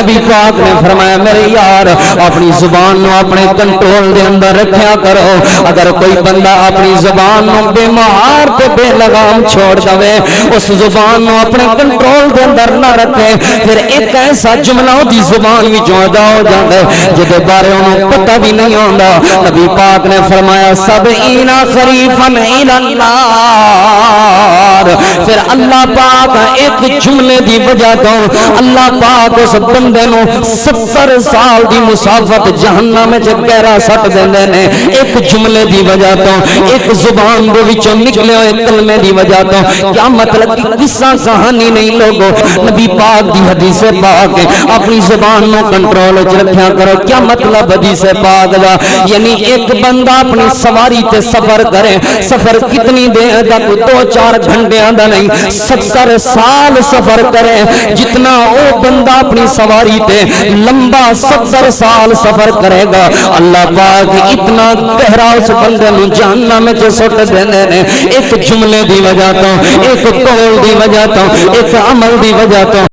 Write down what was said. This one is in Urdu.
نبی پاک نے فرمایا میرے یار اپنی زبان نو اپنے کنٹرول دے اندر رکھیا کرو. اگر کوئی بندہ اپنی زبان نو بے مہار تے بے لگام چھوڑ دے, اس زبان نو اپنے کنٹرول دے اندر نہ رکھے, پھر ایک ایسا جملہ دی زبان وچوں ادا ہو جاندا ہے جدے بارے انہوں پتہ بھی نہیں ہوندا. نبی پاک نے فرمایا سبعین خریفا الی النار. پھر اللہ پاک ایک جملے دی وجہ تو اللہ پاک اس بندے نو 70 سال دی مسافت جہنم وچ گہرا سٹ دیندے نے. ایک جملے دی وجہ تو, ایک زبان دے وچوں نکلے ہوئے کلمے دی وجہ تو. کیا مطلب کہ قصہ کہانی نہیں لوگو, نبی پاک دی حدیث پاک اپنی زبان نو کنٹرول وچ رکھیا کرو. کیا مطلب حدیث پاک دا, یعنی ایک بندہ اپنی سواری تے سفر کرے, سفر کتنی دیر دا, 2-4 گھنٹے دا نہیں, 70 سال سفر کرے. جتنا او بندہ اپنی سواری تے لمبا 70 سال سفر کرے گا, اللہ پاک اتنا گہرا اس بندے نو جہنم وچ سٹ دیندے نے. ایک جملے دی وجہ تو, ایک قول دی وجہ تو, ایک عمل دی وجہ تو.